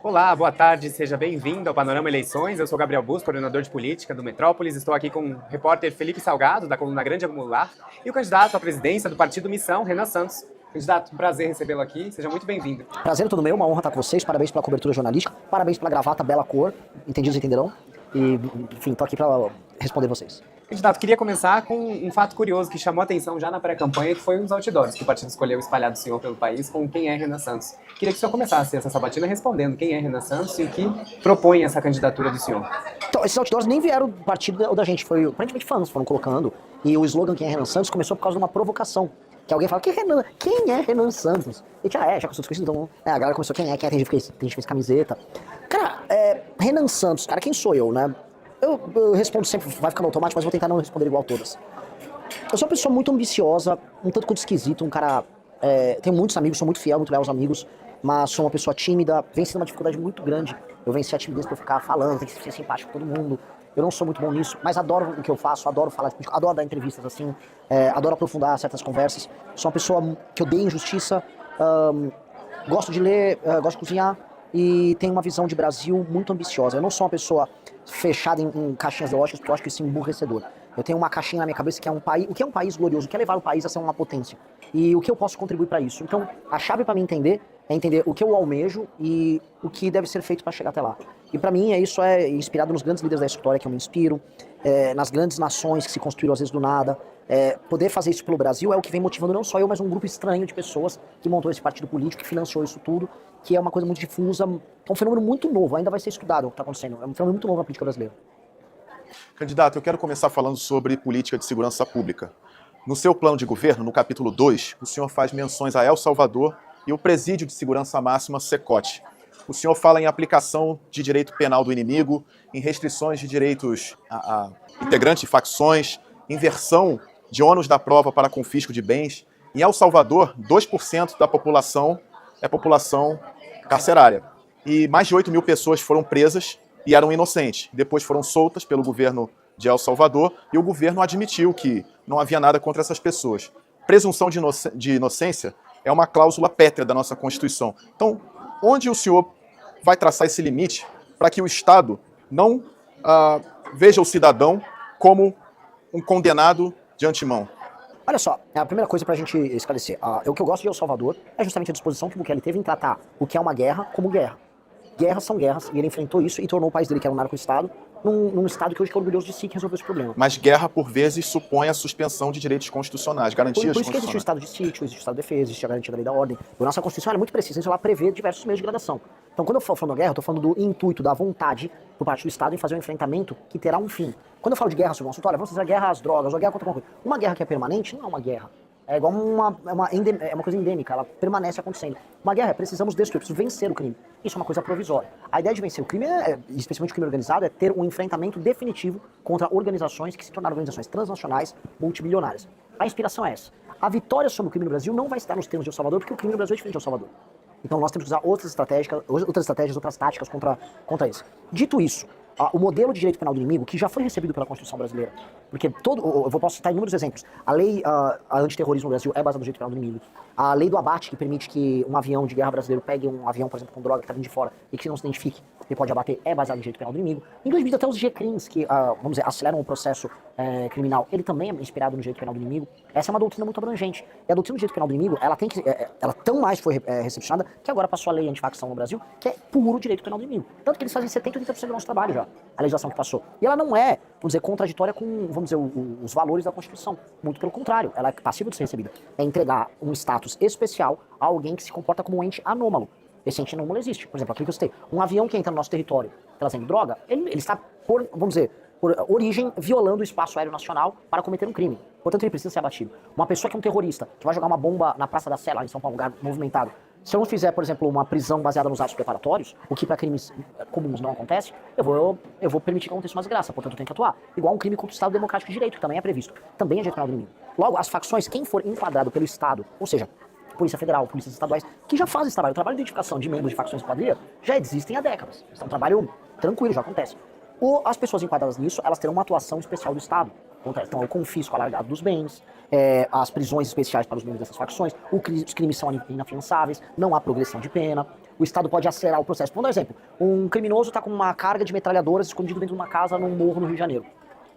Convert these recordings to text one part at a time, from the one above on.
Olá, boa tarde, seja bem-vindo ao Panorama Eleições. Eu sou Gabriel Bus, coordenador de política do Metrópolis. Estou aqui com o repórter Felipe Salgado, da coluna Grande Angular, e o candidato à presidência do Partido Missão, Renan Santos. Candidato, um prazer recebê-lo aqui, seja muito bem-vindo. Prazer é todo meu, uma honra estar com vocês, parabéns pela cobertura jornalística, parabéns pela gravata, bela cor, entendidos entenderão, e enfim, estou aqui para responder vocês. Candidato, queria começar com um fato curioso que chamou a atenção já na pré-campanha, que foi um dos outdoors que o partido escolheu espalhar do senhor pelo país com quem é Renan Santos. Queria que o senhor começasse essa sabatina respondendo quem é Renan Santos e o que propõe essa candidatura do senhor. Então, esses outdoors nem vieram do partido ou da gente, foi aparentemente fãs foram colocando, e o slogan Quem é Renan Santos começou por causa de uma provocação. Que alguém fala, quem é Renan Santos? E já que eu sou desconhecido, então a galera começou, quem é, tem gente que fez camiseta. Cara, Renan Santos, cara, quem sou eu, né? Eu respondo sempre, vai ficar no automático, mas vou tentar não responder igual todas. Eu sou uma pessoa muito ambiciosa, um tanto quanto esquisito, um cara... tenho muitos amigos, sou muito fiel, muito leal aos amigos, mas sou uma pessoa tímida, venci uma dificuldade muito grande. Eu venci a timidez pra ficar falando, tem que ser simpático com todo mundo. Eu não sou muito bom nisso, mas adoro o que eu faço, adoro falar, adoro dar entrevistas assim, adoro aprofundar certas conversas. Sou uma pessoa que odeia injustiça, gosto de ler, gosto de cozinhar e tenho uma visão de Brasil muito ambiciosa. Eu não sou uma pessoa fechada em caixinhas ideológicas, porque eu acho que isso é emburrecedor. Eu tenho uma caixinha na minha cabeça que é um país, o que é um país glorioso, o que é levar o país a ser uma potência. E o que eu posso contribuir para isso. Então, a chave para mim entender é entender o que eu almejo e o que deve ser feito para chegar até lá. E para mim isso é inspirado nos grandes líderes da história que eu me inspiro, nas grandes nações que se construíram às vezes do nada. Poder fazer isso pelo Brasil é o que vem motivando não só eu, mas um grupo estranho de pessoas que montou esse partido político, que financiou isso tudo, que é uma coisa muito difusa, é um fenômeno muito novo, ainda vai ser estudado o que está acontecendo, é um fenômeno muito novo na política brasileira. Candidato, eu quero começar falando sobre política de segurança pública. No seu plano de governo, no capítulo 2, o senhor faz menções a El Salvador e o Presídio de Segurança Máxima, SECOT. O senhor fala em aplicação de direito penal do inimigo, em restrições de direitos a integrantes de facções, inversão de ônus da prova para confisco de bens. Em El Salvador, 2% da população é população carcerária. E mais de 8 mil pessoas foram presas e eram inocentes. Depois foram soltas pelo governo de El Salvador e o governo admitiu que não havia nada contra essas pessoas. Presunção de inocência é uma cláusula pétrea da nossa Constituição. Então, onde o senhor vai traçar esse limite para que o Estado não veja o cidadão como um condenado de antemão? Olha só, a primeira coisa pra gente esclarecer, o que eu gosto de El Salvador é justamente a disposição que o Bukele teve em tratar o que é uma guerra como guerra. Guerras são guerras, e ele enfrentou isso e tornou o país dele, que era um narco-estado, num estado que hoje é orgulhoso de si, que resolveu esse problema. Mas guerra, por vezes, supõe a suspensão de direitos constitucionais, garantias Por isso que existe o estado de sítio, existe o estado de defesa, existe a garantia da lei da ordem. A nossa Constituição é muito precisa, ela prevê diversos meios de gradação. Então, quando eu falo da guerra, eu estou falando do intuito, da vontade por parte do Estado em fazer um enfrentamento que terá um fim. Quando eu falo de guerra sobre um assunto, olha, vamos fazer a guerra às drogas, ou a guerra contra alguma coisa. Uma guerra que é permanente não é uma guerra. É igual uma coisa endêmica, ela permanece acontecendo. Uma guerra, precisamos destruir, precisamos vencer o crime. Isso é uma coisa provisória. A ideia de vencer o crime, especialmente o crime organizado, é ter um enfrentamento definitivo contra organizações que se tornaram organizações transnacionais, multibilionárias. A inspiração é essa. A vitória sobre o crime no Brasil não vai estar nos termos de El Salvador, porque o crime no Brasil é diferente de El Salvador. Então nós temos que usar outras estratégias, outras táticas contra isso. Dito isso, o modelo de direito penal do inimigo, que já foi recebido pela Constituição brasileira, porque eu posso citar inúmeros exemplos. A lei antiterrorismo no Brasil é baseada no direito penal do inimigo. A lei do abate, que permite que um avião de guerra brasileiro pegue um avião, por exemplo, com droga que está vindo de fora e que não se identifique, ele pode abater, é baseado no direito penal do inimigo. Inclusive até os GCRIMs, que, vamos dizer, aceleram o processo criminal, ele também é inspirado no direito penal do inimigo. Essa é uma doutrina muito abrangente. E a doutrina do direito penal do inimigo, ela tão mais foi recepcionada que agora passou a lei antifacção no Brasil, que é puro direito penal do inimigo. Tanto que eles fazem 70% ou 80% do nosso trabalho já, a legislação que passou. E ela não é, vamos dizer, contraditória com, vamos dizer, os valores da Constituição. Muito pelo contrário, ela é passível de ser recebida. É entregar um status especial a alguém que se comporta como um ente anômalo. Esse ente anômalo existe. Por exemplo, aqui que eu citei, um avião que entra no nosso território trazendo droga, ele está, vamos dizer, por origem, violando o espaço aéreo nacional para cometer um crime. Portanto, ele precisa ser abatido. Uma pessoa que é um terrorista, que vai jogar uma bomba na Praça da Sé, lá em São Paulo, um lugar movimentado, se eu não fizer, por exemplo, uma prisão baseada nos atos preparatórios, o que para crimes comuns não acontece, eu vou permitir que aconteça uma desgraça, portanto eu tenho que atuar. Igual um crime contra o Estado Democrático de Direito, que também é previsto. Também é direito penal do inimigo. Logo, as facções, quem for enquadrado pelo Estado, ou seja, Polícia Federal, polícias estaduais, que já fazem esse trabalho. O trabalho de identificação de membros de facções de quadrilha já existem há décadas. Isso é um trabalho tranquilo, já acontece. As pessoas enquadradas nisso, elas terão uma atuação especial do Estado. Então, o confisco alargado dos bens, as prisões especiais para os membros dessas facções, os crimes são inafiançáveis, não há progressão de pena. o Estado pode acelerar o processo. Vamos dar um exemplo. Um criminoso está com uma carga de metralhadoras escondido dentro de uma casa num morro no Rio de Janeiro.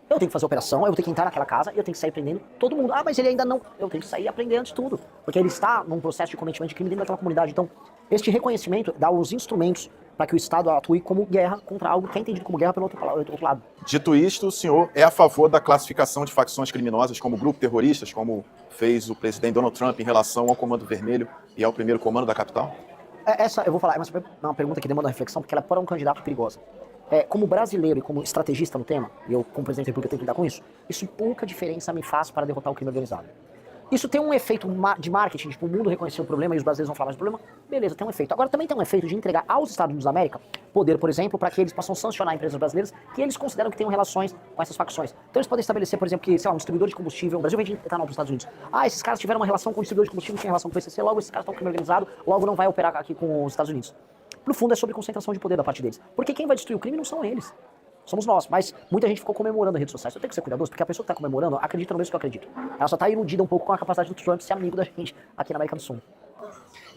Eu tenho que fazer a operação, eu tenho que entrar naquela casa e eu tenho que sair prendendo todo mundo. Ah, mas ele ainda não... Eu tenho que sair aprendendo de tudo. Porque ele está num processo de cometimento de crime dentro daquela comunidade. Então, este reconhecimento dá os instrumentos para que o Estado atue como guerra contra algo que é entendido como guerra pelo outro lado. Dito isto, o senhor é a favor da classificação de facções criminosas como grupo terroristas, como fez o presidente Donald Trump em relação ao Comando Vermelho e ao primeiro comando da capital? Essa, eu vou falar, é uma pergunta que demanda reflexão, porque ela é para um candidato perigosa. Como brasileiro e como estrategista no tema, e eu como presidente da República tenho que lidar com isso pouca diferença me faz para derrotar o crime organizado. Isso tem um efeito de marketing, tipo, o mundo reconheceu o problema e os brasileiros vão falar mais do problema, beleza, tem um efeito. Agora também tem um efeito de entregar aos Estados Unidos da América poder, por exemplo, para que eles possam sancionar empresas brasileiras que eles consideram que tenham relações com essas facções. Então eles podem estabelecer, por exemplo, que, sei lá, um distribuidor de combustível, o Brasil vende etanol para os Estados Unidos. Ah, esses caras tiveram uma relação com o distribuidor de combustível, tinha relação com o PCC, logo esses caras estão crime organizado, logo não vai operar aqui com os Estados Unidos. No fundo é sobre concentração de poder da parte deles. Porque quem vai destruir o crime não são eles. Somos nós, mas muita gente ficou comemorando as redes sociais. Eu tenho que ser cuidadoso, porque a pessoa que está comemorando acredita no mesmo que eu acredito. Ela só está iludida um pouco com a capacidade do Trump ser amigo da gente aqui na América do Sul.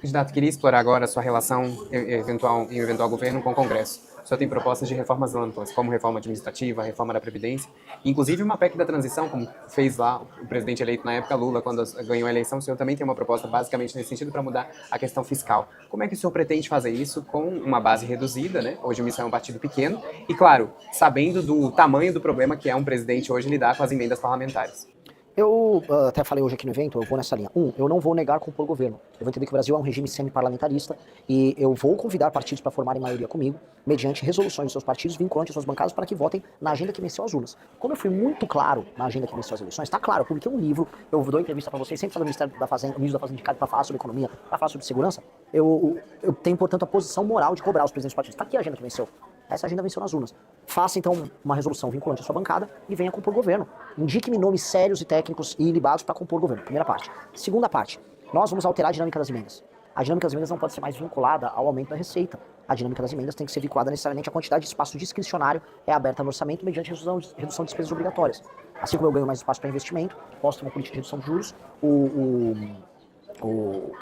Candidato, queria explorar agora a sua relação em eventual governo com o Congresso. O senhor tem propostas de reformas amplas, como reforma administrativa, reforma da Previdência, inclusive uma PEC da transição, como fez lá o presidente eleito na época, Lula, quando ganhou a eleição. O senhor também tem uma proposta basicamente nesse sentido para mudar a questão fiscal. Como é que o senhor pretende fazer isso com uma base reduzida, né? Hoje o Missão é um partido pequeno e, claro, sabendo do tamanho do problema que é um presidente hoje lidar com as emendas parlamentares? Eu até falei hoje aqui no evento, eu vou nessa linha. Eu não vou negar compor governo. Eu vou entender que o Brasil é um regime semi-parlamentarista e eu vou convidar partidos para formarem maioria comigo, mediante resoluções dos seus partidos, vinculantes às suas bancadas, para que votem na agenda que venceu as urnas. Como eu fui muito claro na agenda que venceu as eleições, tá claro, eu publiquei um livro, eu dou entrevista para vocês, sempre falo do Ministério da Fazenda, o ministro da Fazenda indicado para falar sobre economia, para falar sobre segurança. Eu tenho, portanto, a posição moral de cobrar os presidentes dos partidos. Tá aqui a agenda que venceu. Essa agenda venceu nas urnas. Faça, então, uma resolução vinculante à sua bancada e venha compor governo. Indique-me nomes sérios e técnicos e ilibados para compor governo. Primeira parte. Segunda parte. Nós vamos alterar a dinâmica das emendas. A dinâmica das emendas não pode ser mais vinculada ao aumento da receita. A dinâmica das emendas tem que ser vinculada necessariamente à quantidade de espaço discricionário é aberta no orçamento mediante redução de despesas obrigatórias. Assim como eu ganho mais espaço para investimento, posso ter uma política de redução de juros,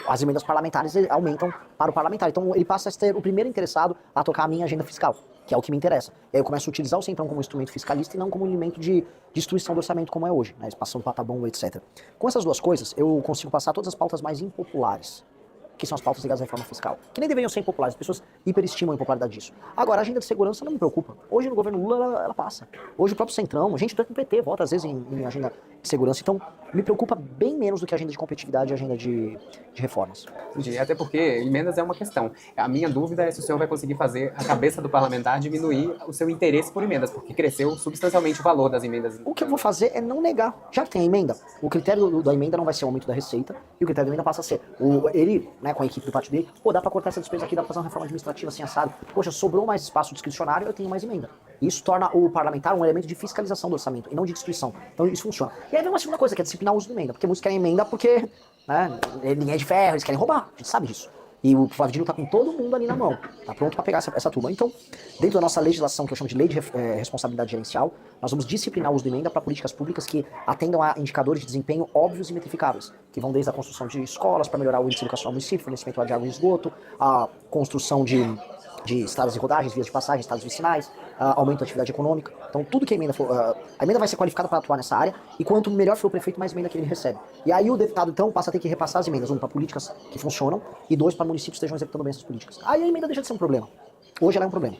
as emendas parlamentares aumentam para o parlamentar. Então ele passa a ser o primeiro interessado a tocar a minha agenda fiscal, que é o que me interessa. E aí eu começo a utilizar o Centrão como instrumento fiscalista e não como um elemento de destruição do orçamento como é hoje, né? Expansão do patabom, etc. Com essas duas coisas, eu consigo passar todas as pautas mais impopulares, que são as pautas ligadas à reforma fiscal, que nem deveriam ser impopulares, as pessoas hiperestimam a impopularidade disso. Agora, a agenda de segurança não me preocupa. Hoje, no governo Lula, ela passa. Hoje, o próprio Centrão, gente do PT vota, às vezes, em agenda de segurança. Então, me preocupa bem menos do que a agenda de competitividade e a agenda de reformas. Entendi. Até porque emendas é uma questão. A minha dúvida é se o senhor vai conseguir fazer a cabeça do parlamentar diminuir o seu interesse por emendas, porque cresceu substancialmente o valor das emendas. O que eu vou fazer é não negar. Já que tem a emenda, o critério da emenda não vai ser o aumento da receita, e o critério da emenda passa a ser ele, né, com a equipe do partido dele, dá pra cortar essa despesa aqui, dá pra fazer uma reforma administrativa assim assado. Poxa, sobrou mais espaço discricionário, eu tenho mais emenda. Isso torna o parlamentar um elemento de fiscalização do orçamento e não de destruição. Então isso funciona. E aí vem uma segunda coisa, que é disciplinar o uso da emenda, porque muitos querem emenda porque, né, ninguém é de ferro, eles querem roubar, a gente sabe disso. E o Flávio Dino tá com todo mundo ali na mão, tá pronto para pegar essa turma. Então, dentro da nossa legislação, que eu chamo de lei de responsabilidade gerencial, nós vamos disciplinar o uso da emenda para políticas públicas que atendam a indicadores de desempenho óbvios e metrificáveis, que vão desde a construção de escolas para melhorar o índice educacional do município, fornecimento de água e esgoto, a construção de estradas de rodagens, vias de passagem, estradas vicinais, aumento da atividade econômica. Então, tudo que a emenda for... a emenda vai ser qualificada para atuar nessa área, e quanto melhor for o prefeito, mais emenda que ele recebe. E aí o deputado, então, passa a ter que repassar as emendas, para políticas que funcionam, e para municípios que estejam executando bem essas políticas. Aí a emenda deixa de ser um problema. Hoje ela é um problema.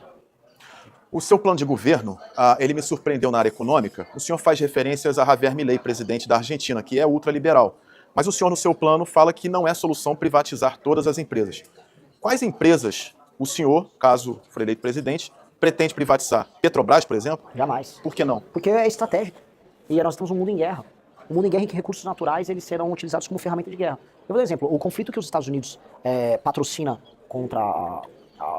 O seu plano de governo, ele me surpreendeu na área econômica. O senhor faz referências a Javier Milei, presidente da Argentina, que é ultraliberal. Mas o senhor, no seu plano, fala que não é solução privatizar todas as empresas. Quais empresas o senhor, caso for eleito presidente, pretende privatizar? Petrobras, por exemplo? Jamais. Por que não? Porque é estratégico. E nós temos um mundo em guerra. Um mundo em guerra em que recursos naturais eles serão utilizados como ferramenta de guerra. Eu vou dar um exemplo. O conflito que os Estados Unidos patrocina contra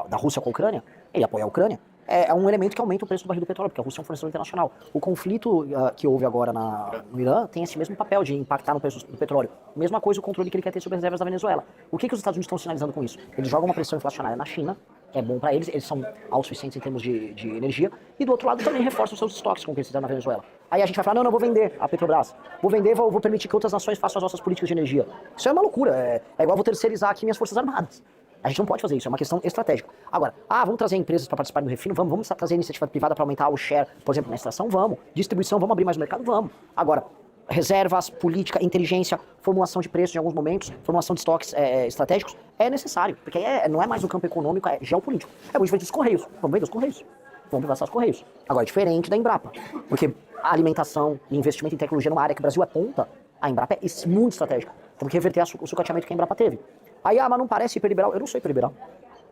da Rússia com a Ucrânia, ele apoia a Ucrânia, é um elemento que aumenta o preço do barril do petróleo, porque a Rússia é um fornecedor internacional. O conflito que houve agora no Irã tem esse mesmo papel de impactar no preço do petróleo. Mesma coisa o controle que ele quer ter sobre as reservas da Venezuela. O que os Estados Unidos estão sinalizando com isso? Eles jogam uma pressão inflacionária na China, é bom para eles são autossuficientes em termos de energia, e do outro lado também reforçam os seus estoques com o que eles fizeram na Venezuela. Aí a gente vai falar, não, vou vender a Petrobras. Vou vender, vou permitir que outras nações façam as nossas políticas de energia. Isso é uma loucura, é igual vou terceirizar aqui minhas forças armadas. A gente não pode fazer isso, é uma questão estratégica. Agora, vamos trazer empresas para participarem do refino? Vamos trazer iniciativa privada para aumentar o share, por exemplo, na extração? Vamos. Distribuição, vamos abrir mais o mercado? Vamos. Agora, reservas, política, inteligência, formulação de preços em alguns momentos, formulação de estoques estratégicos, é necessário, porque não é mais um campo econômico, é geopolítico. É muito diferente dos Correios. Vamos vender os Correios. Vamos privatizar os Correios. Agora, é diferente da Embrapa, porque a alimentação e investimento em tecnologia numa área que o Brasil é ponta, a Embrapa é muito estratégica. Temos que reverter o sucateamento que a Embrapa teve. Aí, mas não parece hiperliberal. Eu não sou hiperliberal.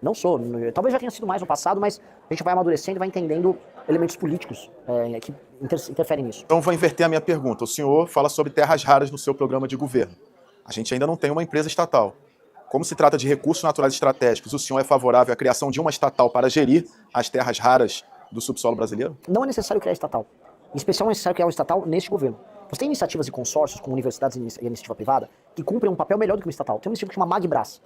Não sou. Talvez já tenha sido mais no passado, mas a gente vai amadurecendo e vai entendendo elementos políticos que interferem nisso. Então, vou inverter a minha pergunta. O senhor fala sobre terras raras no seu programa de governo. A gente ainda não tem uma empresa estatal. Como se trata de recursos naturais estratégicos, o senhor é favorável à criação de uma estatal para gerir as terras raras do subsolo brasileiro? Não é necessário criar estatal. Em especial, não é necessário criar uma estatal neste governo. Você tem iniciativas e consórcios, como universidades e iniciativa privada, que cumprem um papel melhor do que uma estatal. Tem uma iniciativa que chama Magbras.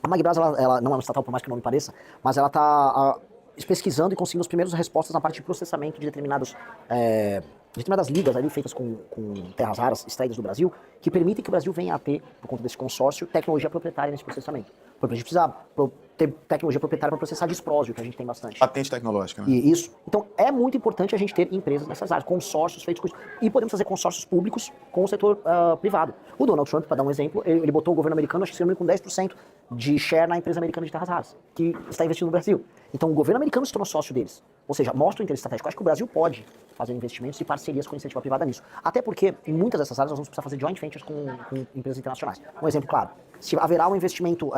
A Magbras, ela não é uma estatal, por mais que o nome pareça, mas ela está pesquisando e conseguindo as primeiras respostas na parte de processamento de determinadas ligas ali feitas com terras raras extraídas do Brasil, que permitem que o Brasil venha a ter, por conta desse consórcio, tecnologia proprietária nesse processamento. Porque a gente precisa ter tecnologia proprietária para processar disprósio, que a gente tem bastante. Patente tecnológica, né? E isso. Então, é muito importante a gente ter empresas nessas áreas, consórcios feitos com isso. E podemos fazer consórcios públicos com o setor privado. O Donald Trump, para dar um exemplo, ele botou o governo americano, acho que se não me engano, com 10% de share na empresa americana de terras raras, que está investindo no Brasil. Então, o governo americano se tornou sócio deles. Ou seja, mostra o interesse estratégico. Eu acho que o Brasil pode fazer investimentos e parcerias com a iniciativa privada nisso. Até porque, em muitas dessas áreas, nós vamos precisar fazer joint ventures com empresas internacionais. Um exemplo claro, se haverá um investimento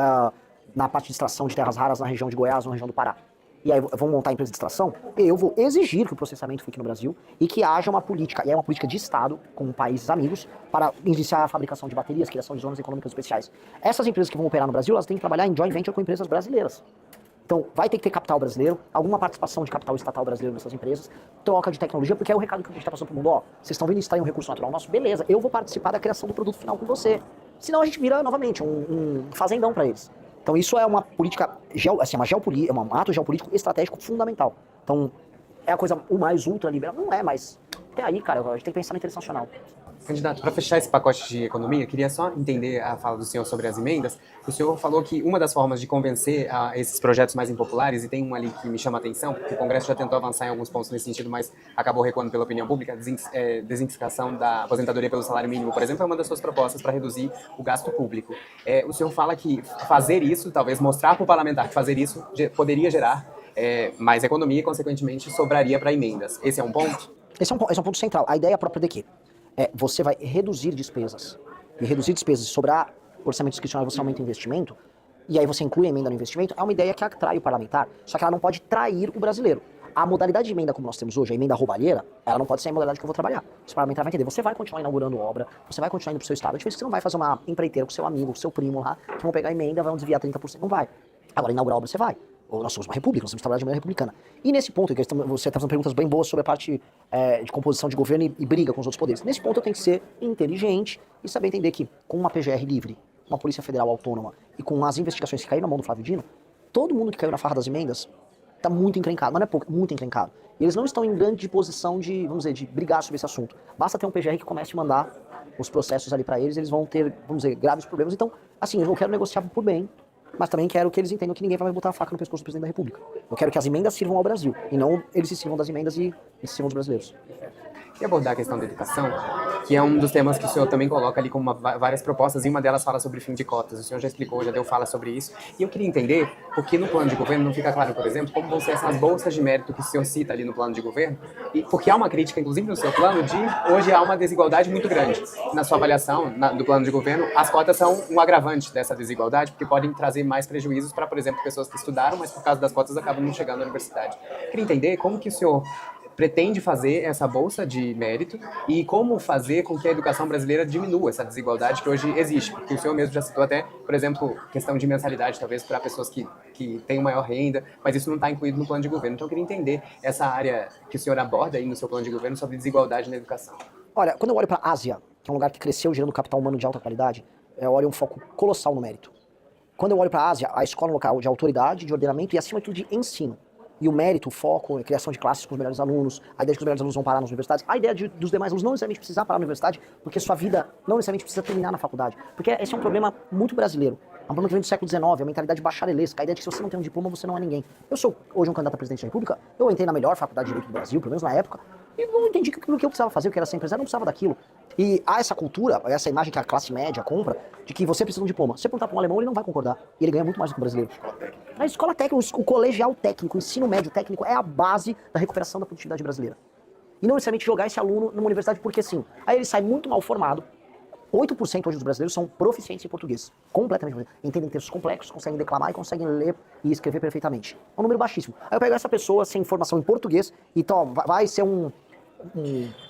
na parte de extração de terras raras na região de Goiás, na região do Pará, e aí vão montar a empresa de extração, eu vou exigir que o processamento fique no Brasil e que haja uma política, e é uma política de Estado, com países amigos, para iniciar a fabricação de baterias, criação de zonas econômicas especiais. Essas empresas que vão operar no Brasil, elas têm que trabalhar em joint venture com empresas brasileiras. Então, vai ter que ter capital brasileiro, alguma participação de capital estatal brasileiro nessas empresas, troca de tecnologia, porque é o recado que a gente está passando para o mundo. Vocês estão vendo extrair um recurso natural nosso? Beleza, eu vou participar da criação do produto final com você. Senão a gente vira, novamente, um fazendão para eles. Então, isso é uma política, é um ato geopolítico estratégico fundamental. Então, é a coisa o mais ultraliberal? Não é, mas até aí, cara, a gente tem que pensar no interesse nacional. Candidato, para fechar esse pacote de economia, queria só entender a fala do senhor sobre as emendas. O senhor falou que uma das formas de convencer esses projetos mais impopulares, e tem um ali que me chama a atenção, porque o Congresso já tentou avançar em alguns pontos nesse sentido, mas acabou recuando pela opinião pública, a desindicação da aposentadoria pelo salário mínimo, por exemplo, é uma das suas propostas para reduzir o gasto público. O senhor fala que fazer isso, talvez mostrar para o parlamentar que fazer isso poderia gerar mais economia e, consequentemente, sobraria para emendas. Esse é um ponto? Esse é um ponto central. A ideia própria daqui você vai reduzir despesas. E reduzir despesas e sobrar orçamento discricionário, você aumenta o investimento, e aí você inclui a emenda no investimento, é uma ideia que atrai o parlamentar, só que ela não pode trair o brasileiro. A modalidade de emenda como nós temos hoje, a emenda roubalheira, ela não pode ser a modalidade que eu vou trabalhar. O parlamentar vai entender, você vai continuar inaugurando obra, você vai continuar indo pro seu estado. A diferença é que você não vai fazer uma empreiteira com seu amigo, com seu primo lá, que vão pegar a emenda, vão desviar 30%. Não vai. Agora, inaugurar obra você vai. Ou nós somos uma república, nós temos que trabalhar de maneira republicana. E nesse ponto, você está fazendo perguntas bem boas sobre a parte de composição de governo e briga com os outros poderes. Nesse ponto eu tenho que ser inteligente e saber entender que com uma PGR livre, uma Polícia Federal autônoma e com as investigações que caíram na mão do Flávio Dino, todo mundo que caiu na farra das emendas está muito encrencado, mas não é pouco, muito encrencado. E eles não estão em grande posição de, vamos dizer, de brigar sobre esse assunto. Basta ter um PGR que comece a mandar os processos ali para eles, eles vão ter, vamos dizer, graves problemas. Então, assim, eu quero negociar por bem, mas também quero que eles entendam que ninguém vai botar a faca no pescoço do presidente da República. Eu quero que as emendas sirvam ao Brasil, e não eles se sirvam das emendas e se sirvam dos brasileiros. E abordar a questão da educação, que é um dos temas que o senhor também coloca ali como várias propostas, e uma delas fala sobre fim de cotas. O senhor já explicou, já deu fala sobre isso. E eu queria entender, porque no plano de governo não fica claro, por exemplo, como vão ser essas bolsas de mérito que o senhor cita ali no plano de governo, e porque há uma crítica, inclusive no seu plano, de hoje há uma desigualdade muito grande. Na sua avaliação do plano de governo, as cotas são um agravante dessa desigualdade, porque podem trazer mais prejuízos para, por exemplo, pessoas que estudaram, mas por causa das cotas acabam não chegando à universidade. Eu queria entender como que o senhor pretende fazer essa bolsa de mérito e como fazer com que a educação brasileira diminua essa desigualdade que hoje existe. Porque o senhor mesmo já citou até, por exemplo, questão de mensalidade, talvez para pessoas que têm maior renda, mas isso não está incluído no plano de governo. Então eu queria entender essa área que o senhor aborda aí no seu plano de governo sobre desigualdade na educação. Olha, quando eu olho para a Ásia, que é um lugar que cresceu gerando capital humano de alta qualidade, eu olho um foco colossal no mérito. Quando eu olho para a Ásia, a escola é um local de autoridade, de ordenamento e, acima de tudo, de ensino. E o mérito, o foco, a criação de classes com os melhores alunos, a ideia de que os melhores alunos vão parar nas universidades, a ideia dos demais alunos não necessariamente precisar parar na universidade, porque sua vida não necessariamente precisa terminar na faculdade. Porque esse é um problema muito brasileiro. É um problema que vem do século XIX, a mentalidade bacharelesca, a ideia de que se você não tem um diploma, você não é ninguém. Eu sou hoje um candidato a presidente da República, eu entrei na melhor faculdade de Direito do Brasil, pelo menos na época, e não entendi o que eu precisava fazer, o que era ser empresário, não precisava daquilo. E há essa cultura, essa imagem que a classe média compra, de que você precisa de um diploma. Se você perguntar para um alemão, ele não vai concordar. E ele ganha muito mais do que o brasileiro. A escola técnica, o colegial técnico, o ensino médio técnico é a base da recuperação da produtividade brasileira. E não necessariamente jogar esse aluno numa universidade porque sim. Aí ele sai muito mal formado. 8% hoje dos brasileiros são proficientes em português. Completamente. Entendem textos complexos, conseguem declamar e conseguem ler e escrever perfeitamente. É um número baixíssimo. Aí eu pego essa pessoa sem formação em português e então, vai ser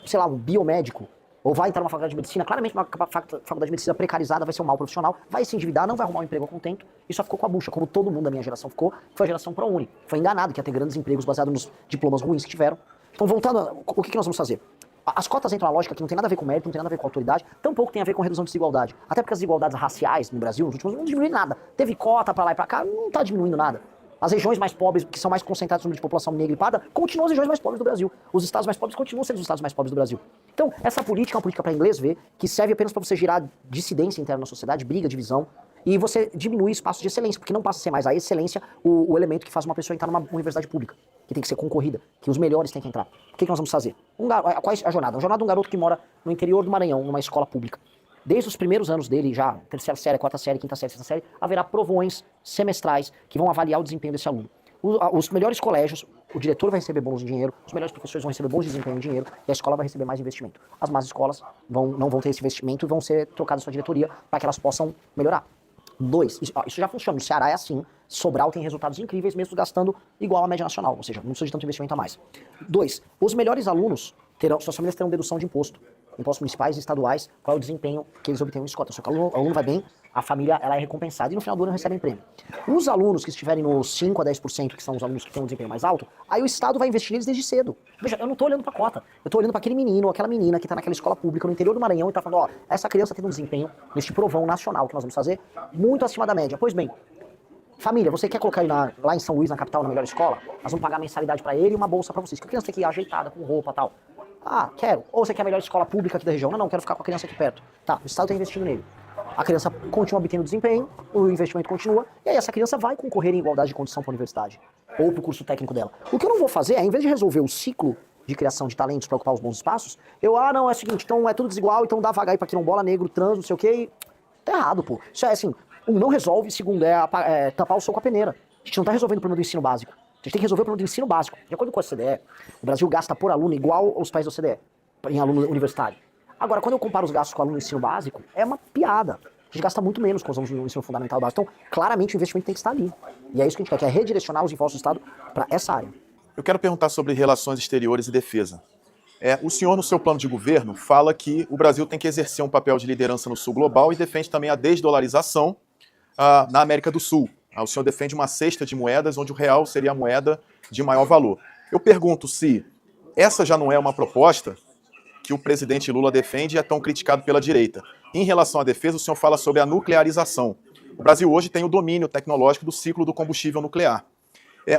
sei lá, um biomédico, ou vai entrar numa faculdade de medicina, claramente uma faculdade de medicina precarizada, vai ser um mau profissional, vai se endividar, não vai arrumar um emprego a contento, e só ficou com a bucha, como todo mundo da minha geração ficou, que foi a geração ProUni. Foi enganado que ia ter grandes empregos baseados nos diplomas ruins que tiveram. Então, voltando, o que nós vamos fazer? As cotas entram na lógica que não tem nada a ver com mérito, não tem nada a ver com autoridade, tampouco tem a ver com redução de desigualdade. Até porque as desigualdades raciais no Brasil, nos últimos anos, não diminuem nada. Teve cota pra lá e pra cá, não tá diminuindo nada. As regiões mais pobres, que são mais concentradas no número de população negripada, continuam as regiões mais pobres do Brasil. Os estados mais pobres continuam sendo os estados mais pobres do Brasil. Então, essa política é uma política para inglês ver, que serve apenas para você gerar dissidência interna na sociedade, briga, divisão, e você diminuir espaços de excelência, porque não passa a ser mais a excelência o elemento que faz uma pessoa entrar numa universidade pública, que tem que ser concorrida, que os melhores têm que entrar. O que nós vamos fazer? Qual é a jornada? A jornada de um garoto que mora no interior do Maranhão, numa escola pública. Desde os primeiros anos dele, já, terceira série, quarta série, quinta série, sexta série, haverá provões semestrais que vão avaliar o desempenho desse aluno. Os melhores colégios, o diretor vai receber bônus de dinheiro, os melhores professores vão receber bônus de desempenho em dinheiro e a escola vai receber mais investimento. As más escolas não vão ter esse investimento e vão ser trocadas sua diretoria para que elas possam melhorar. 2, isso já funciona. No Ceará é assim. Sobral tem resultados incríveis, mesmo gastando igual à média nacional, ou seja, não precisa de tanto investimento a mais. 2, os melhores alunos suas famílias terão dedução de impostos municipais e estaduais, qual é o desempenho que eles obtêm no escola. Se o aluno vai bem, a família ela é recompensada e no final do ano recebem prêmio. Os alunos que estiverem nos 5 a 10%, que são os alunos que têm um desempenho mais alto, aí o Estado vai investir neles desde cedo. Veja, eu não estou olhando para a cota, eu estou olhando para aquele menino ou aquela menina que está naquela escola pública no interior do Maranhão e está falando, ó, essa criança tem um desempenho neste provão nacional que nós vamos fazer muito acima da média. Pois bem, família, você quer colocar ele lá em São Luís, na capital, na melhor escola? Nós vamos pagar mensalidade para ele e uma bolsa para vocês. Que a criança tem que ir ajeitada, com roupa e tal. Ah, quero. Ou você quer a melhor escola pública aqui da região? Não, quero ficar com a criança aqui perto. Tá, o Estado está investindo nele. A criança continua obtendo desempenho, o investimento continua, e aí essa criança vai concorrer em igualdade de condição para a universidade, ou para o curso técnico dela. O que eu não vou fazer é, em vez de resolver o ciclo de criação de talentos para ocupar os bons espaços, não, é o seguinte, então é tudo desigual, então dá vaga aí para quilombola, negro, trans, não sei o quê, tá errado, pô. Isso é assim, não resolve, segundo, tapar o sol com a peneira. A gente não tá resolvendo o problema do ensino básico. A gente tem que resolver o problema do ensino básico. De acordo com a OCDE, o Brasil gasta por aluno igual aos países da OCDE, em aluno universitário. Agora, quando eu comparo os gastos com o aluno no ensino básico, é uma piada. A gente gasta muito menos com os alunos no ensino fundamental básico. Então, claramente, o investimento tem que estar ali. E é isso que a gente quer, que é redirecionar os impostos do Estado para essa área. Eu quero perguntar sobre relações exteriores e defesa. O senhor, no seu plano de governo, fala que o Brasil tem que exercer um papel de liderança no Sul global e defende também a desdolarização na América do Sul. O senhor defende uma cesta de moedas onde o real seria a moeda de maior valor. Eu pergunto se essa já não é uma proposta que o presidente Lula defende e é tão criticado pela direita. Em relação à defesa, o senhor fala sobre a nuclearização. O Brasil hoje tem o domínio tecnológico do ciclo do combustível nuclear.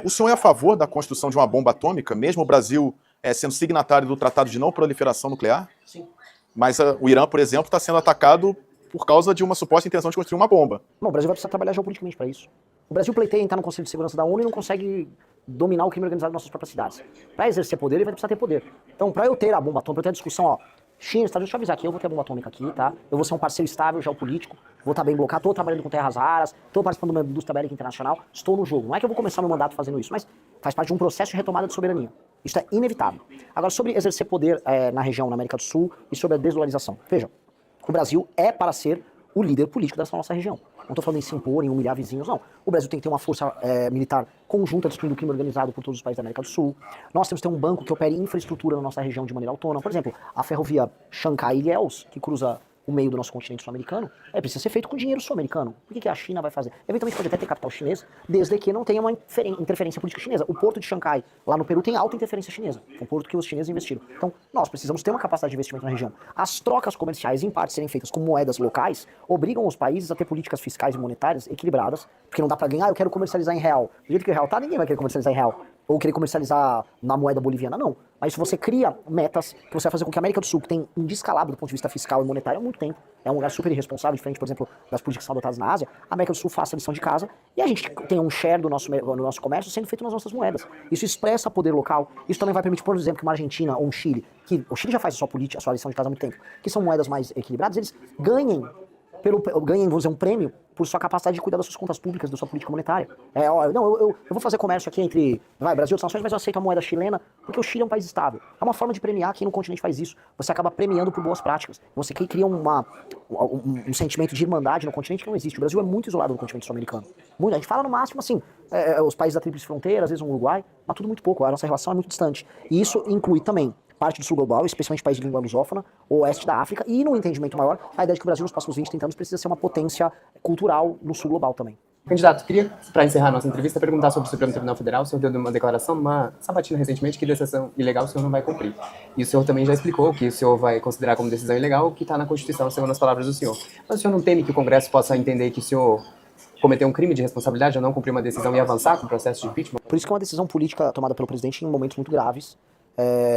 O senhor é a favor da construção de uma bomba atômica, mesmo o Brasil sendo signatário do Tratado de Não Proliferação Nuclear? Sim. Mas o Irã, por exemplo, está sendo atacado por causa de uma suposta intenção de construir uma bomba. Não, o Brasil vai precisar trabalhar geopoliticamente para isso. O Brasil pleiteia entrar no Conselho de Segurança da ONU e não consegue dominar o crime organizado nas nossas próprias cidades. Para exercer poder, ele vai precisar ter poder. Então, para eu ter a bomba atômica, para eu ter a discussão, China, Estados Unidos, deixa eu avisar aqui, eu vou ter a bomba atômica aqui, tá? Eu vou ser um parceiro estável, geopolítico, vou estar bem blocado, estou trabalhando com terras raras, estou participando de uma indústria bélica internacional, estou no jogo. Não é que eu vou começar meu mandato fazendo isso, mas faz parte de um processo de retomada de soberania. Isso é inevitável. Agora, sobre exercer poder na região, na América do Sul, e sobre a desdolarização. Veja, o Brasil é para ser o líder político dessa nossa região. Não estou falando em se impor, em humilhar vizinhos, não. O Brasil tem que ter uma força militar conjunta destruindo o crime organizado por todos os países da América do Sul. Nós temos que ter um banco que opere infraestrutura na nossa região de maneira autônoma. Por exemplo, a ferrovia Xangai-Ilhéus, que cruza o meio do nosso continente sul-americano, precisa ser feito com dinheiro sul-americano. O que a China vai fazer? Eventualmente pode até ter capital chinês, desde que não tenha uma interferência política chinesa. O porto de Xangai, lá no Peru, tem alta interferência chinesa. É um porto que os chineses investiram. Então, nós precisamos ter uma capacidade de investimento na região. As trocas comerciais, em parte, serem feitas com moedas locais, obrigam os países a ter políticas fiscais e monetárias equilibradas, porque não dá pra ganhar, eu quero comercializar em real. Do jeito que o real tá, ninguém vai querer comercializar em real. ou querer comercializar na moeda boliviana, não. Mas se você cria metas que você vai fazer com que a América do Sul, que tem um descalabro do ponto de vista fiscal e monetário há muito tempo, é um lugar super irresponsável, diferente, por exemplo, das políticas que são adotadas na Ásia, a América do Sul faça a lição de casa e a gente tem um share do nosso comércio sendo feito nas nossas moedas. Isso expressa poder local, isso também vai permitir, por exemplo, que uma Argentina ou um Chile, que o Chile já faz a sua política, a sua lição de casa há muito tempo, que são moedas mais equilibradas, eles ganhem vamos dizer, um prêmio por sua capacidade de cuidar das suas contas públicas, da sua política monetária. Eu vou fazer comércio aqui entre Brasil e outras nações, mas eu aceito a moeda chilena porque o Chile é um país estável. É uma forma de premiar quem no continente faz isso. Você acaba premiando por boas práticas. Você cria um sentimento de irmandade no continente que não existe. O Brasil é muito isolado no continente sul-americano. A gente fala no máximo assim, os países da tríplice fronteira, às vezes um Uruguai, mas tudo muito pouco. A nossa relação é muito distante. E isso inclui também parte do sul global, especialmente países de língua lusófona, o oeste da África, e no entendimento maior, a ideia de que o Brasil nos próximos 20, 30 anos precisa ser uma potência cultural no sul global também. Candidato, queria, para encerrar a nossa entrevista, perguntar sobre o Supremo Tribunal Federal. O senhor deu uma declaração, uma sabatina recentemente, que decisão ilegal o senhor não vai cumprir. E o senhor também já explicou que o senhor vai considerar como decisão ilegal o que está na Constituição, segundo as palavras do senhor. Mas o senhor não teme que o Congresso possa entender que o senhor cometeu um crime de responsabilidade ao não cumprir uma decisão e avançar com o processo de impeachment? Por isso que é uma decisão política tomada pelo presidente em momentos muito graves,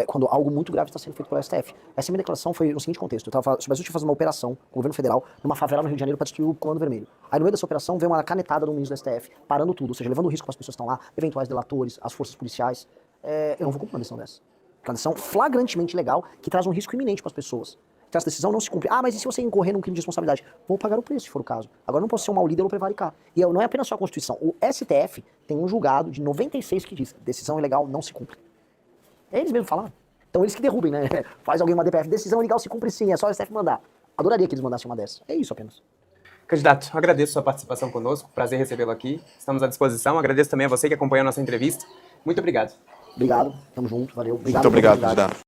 quando algo muito grave está sendo feito pelo STF. Essa minha declaração foi no seguinte contexto: o Brasil tinha fazendo uma operação com o governo federal numa favela no Rio de Janeiro para destruir o Comando Vermelho. Aí no meio dessa operação veio uma canetada do ministro do STF, parando tudo, ou seja, levando o risco para as pessoas que estão lá, eventuais delatores, as forças policiais. Eu não vou cumprir uma decisão dessa. Uma decisão flagrantemente ilegal que traz um risco iminente para as pessoas. Se essa decisão não se cumpre, mas e se você incorrer num crime de responsabilidade? Vou pagar o preço, se for o caso. Agora não posso ser um mau líder ou prevaricar. E não é apenas só a Constituição. O STF tem um julgado de 96 que diz: decisão ilegal não se cumpre. Eles mesmos falaram. Então eles que derrubem, né? Faz alguém uma DPF, decisão ilegal se cumpre sim, é só o STF mandar. Adoraria que eles mandassem uma dessas. É isso apenas. Candidato, agradeço a sua participação conosco, prazer recebê-lo aqui, estamos à disposição. Agradeço também a você que acompanhou a nossa entrevista. Muito obrigado. Obrigado, tamo junto, valeu. Muito obrigado, candidato.